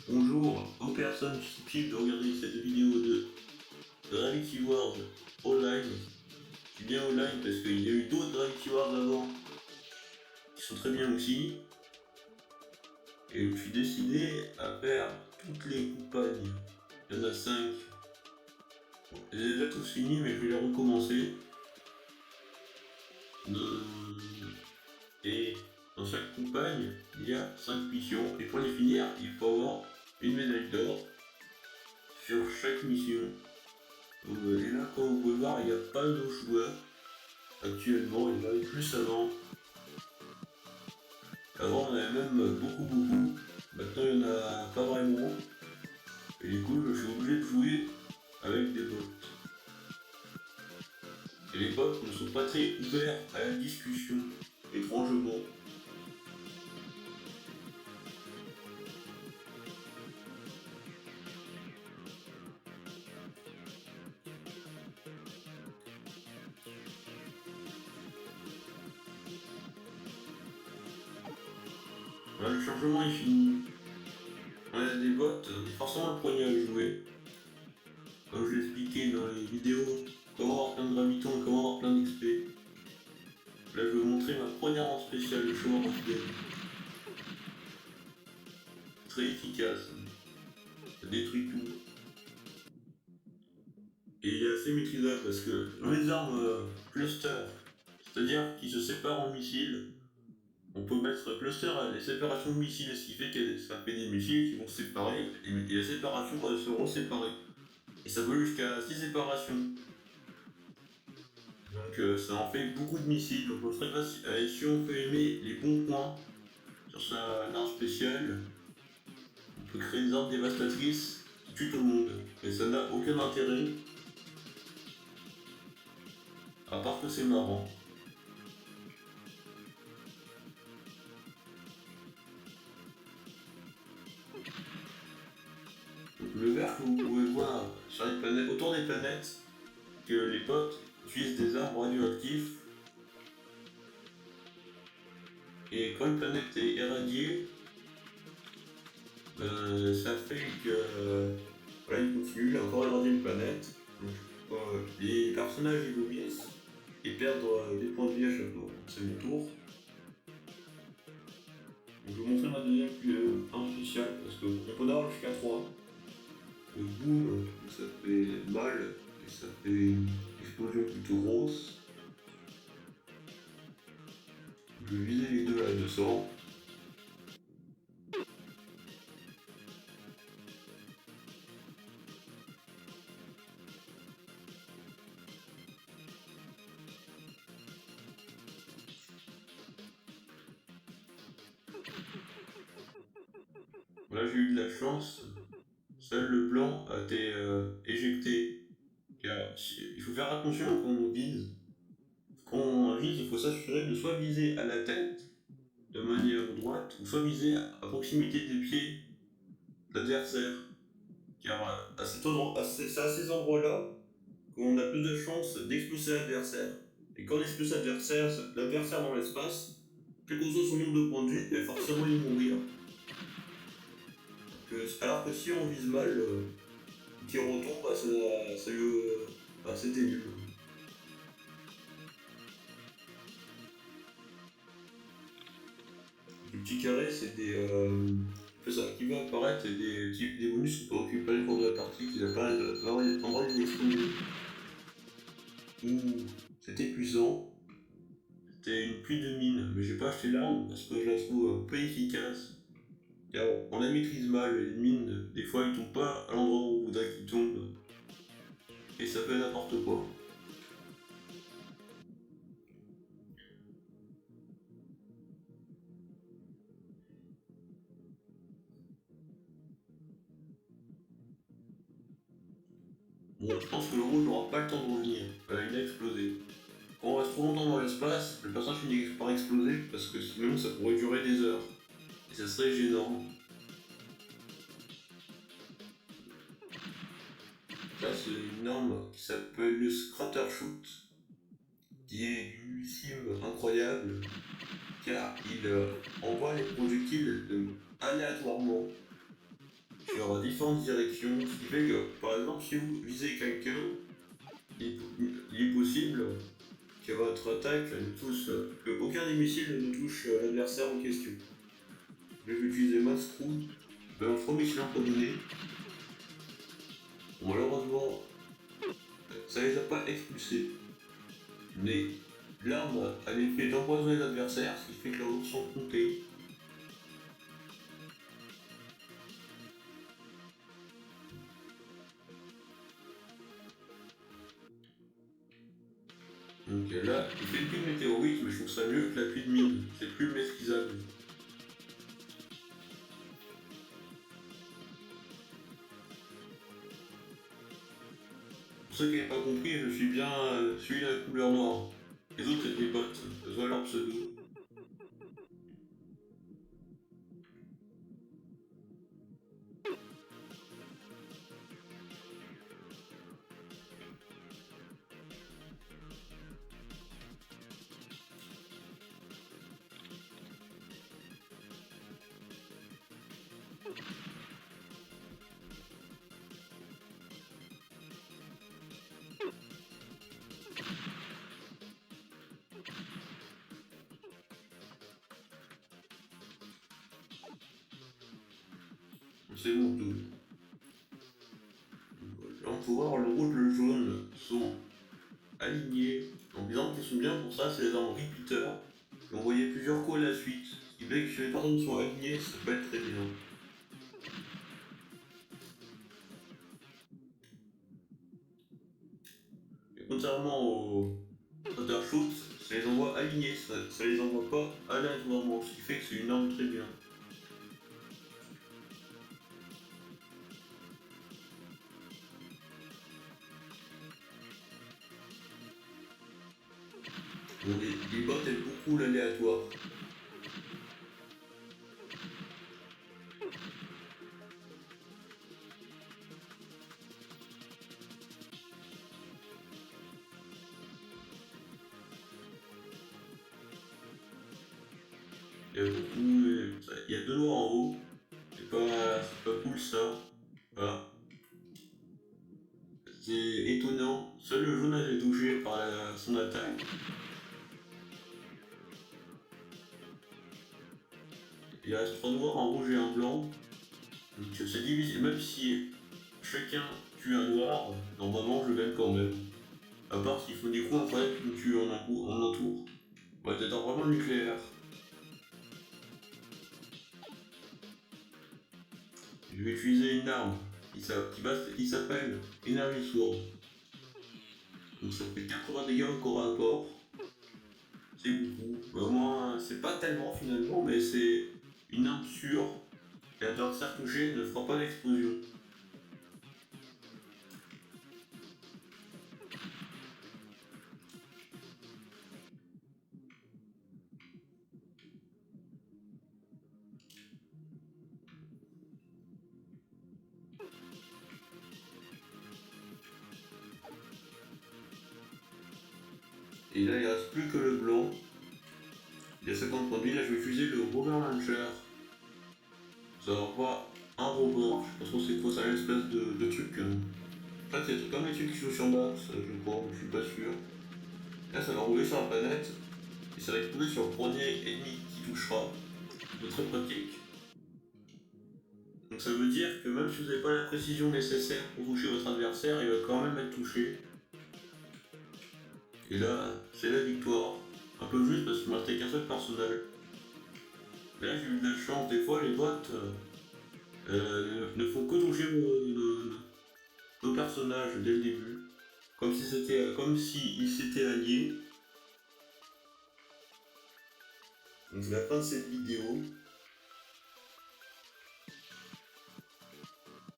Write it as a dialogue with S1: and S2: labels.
S1: Bonjour aux personnes susceptibles de regarder cette vidéo de Gravity Wars Online. Je dis bien online parce qu'il y a eu d'autres Gravity Wars avant qui sont très bien aussi. Et je suis décidé à faire toutes les campagnes. Il y en a 5. Je les ai déjà tous finis mais je vais les recommencer. Et dans chaque campagne, il y a 5 missions. Et pour les finir, il faut avoir une médaille d'or sur chaque mission. Et là, comme vous pouvez voir, il n'y a pas de joueurs actuellement, il y en avait plus avant. Avant, on en avait même beaucoup. Maintenant, il n'y en a pas vraiment. Et du coup, je suis obligé de jouer avec des bots. Et les bots ne sont pas très ouverts à la discussion, étrangement. Voilà, le changement est fini. On a des bots, forcément le premier à jouer. Comme je l'ai expliqué dans les vidéos, comment avoir plein de gravitons et comment avoir plein d'XP. Là, je vais vous montrer ma première arme spéciale, le chemin rapide. Très efficace. Ça détruit tout. Et il est assez maîtrisable parce que dans les armes cluster, c'est-à-dire qui se séparent en missiles, on peut mettre cluster à des séparations de missiles, ce qui fait que ça fait des missiles qui vont se séparer et les séparations seront séparées. Et ça va jusqu'à 6 séparations. Donc ça en fait beaucoup de missiles. Donc si on peut aimer les bons points sur sa arme spéciale, on peut créer des armes dévastatrices qui tuent tout le monde. Et ça n'a aucun intérêt, à part que c'est marrant. Donc, le vert que vous pouvez voir sur les planètes, autour des planètes, que les potes utilisent des armes radioactifs. Et quand une planète est irradiée, ça fait que voilà, il continue, il a encore irradié une planète. Donc, les personnages évoluent et perdent des points de vie à chaque tour. C'est mon tour. Donc, je vais vous montrer ma deuxième arme spéciale parce qu'on peut en avoir jusqu'à 3. Le boom, ça fait mal et ça fait une explosion plutôt grosse. Je vais viser les deux là, 200. Là j'ai eu de la chance, seul le blanc a été éjecté. Car il faut faire attention quand on vise. Quand on vise, il faut s'assurer de soit viser à la tête de manière droite, ou soit viser à proximité des pieds de l'adversaire. Car c'est à ces endroits-là qu'on a plus de chances d'expulser l'adversaire. Et quand on expulse l'adversaire dans l'espace, quel que soit son nombre de points de vie, il va forcément y mourir. Alors que si on vise mal, qui retombe, c'était nul. Le petit carré, c'est des. Ça qui va apparaître, c'est des bonus qu'on peut récupérer au cours de la partie qui apparaissent à l'endroit des explosions. C'était puissant. C'était une pluie de mines, mais j'ai pas acheté l'arme parce que je la trouve peu efficace. Car on la maîtrise mal, les mines, des fois ils tombent pas à l'endroit où on voudrait qu'ils tombent. Et ça fait n'importe quoi. Bon, je pense que le rouge n'aura pas le temps de revenir. Il a explosé. Quand on reste trop longtemps dans l'espace, le personnage finit par exploser parce que sinon ça pourrait durer des heures. Et ça serait gênant. Là, c'est une arme qui s'appelle le Scratter Shoot, qui est une ultime incroyable, car il envoie les projectiles aléatoirement. sur différentes directions, ce qui fait que, par exemple, si vous visez quelqu'un, il est possible que votre attaque ne touche, que aucun des missiles ne touche l'adversaire en question. Je vais utiliser Mascrew, balance 3 missiles empoisonnés. Bon, malheureusement, ça les a pas expulsés. Mais l'arme a l'effet d'empoisonner l'adversaire, ce qui fait que leurs autres sont comptés. Donc là, il fait une pluie de météorites, mais je trouve ça mieux que la pluie de mine. C'est plus maîtrisable. Pour ceux qui n'avaient pas compris, je suis bien celui à la couleur noire. Les autres, c'est des bots, je vois leur pseudo. C'est mon tour. Là, on peut voir le rouge et le jaune sont alignés. Donc les armes qui sont bien pour ça, c'est les armes repeater. On voyait plusieurs coups à la suite. Ce qui fait que si les personnes sont alignées, ça peut être très bien. Et contrairement aux Shoot, ça les envoie alignés, ça les envoie pas aléatoirement, ce qui fait que c'est une arme très bien. Bon, les bots aiment beaucoup l'aléatoire. Il y a deux noirs en haut. C'est pas cool ça. Voilà. C'est étonnant. Seul le jaune a été touché par son attaque. Il reste trois noirs, un rouge et un blanc. Donc c'est difficile. Même si chacun tue un noir, normalement je gagne quand même. À part s'il faut des coups incroyables qui me tuent en un tour. Ouais, t'es vraiment nucléaire. Je vais utiliser une arme qui s'appelle Energy Sword. Donc ça fait 80 dégâts au corps à corps. C'est beaucoup. Au moins, c'est pas tellement finalement, mais c'est une arme sûre. L'adversaire touché ne fera pas d'explosion. Et là, il reste plus que le blanc. Il y a 50 points de vie. Là, je vais utiliser le Rover Launcher. Ça va pas un rover. Je pense que c'est quoi ça, l'espèce de truc. En fait, c'est comme les trucs qui sont sur Mars, je crois, je suis pas sûr. Là, ça va rouler sur la planète. Et ça va exploser sur le premier ennemi qui touchera. C'est très pratique. Donc ça veut dire que même si vous n'avez pas la précision nécessaire pour toucher votre adversaire, il va quand même être touché. Et là, c'est la victoire. Un peu juste parce qu'il m'a restait qu'un seul personnage. Mais là, j'ai eu de la chance. Des fois, les bots ne font que toucher nos personnages dès le début. Comme si ils s'étaient alliés. Donc c'est la fin de cette vidéo.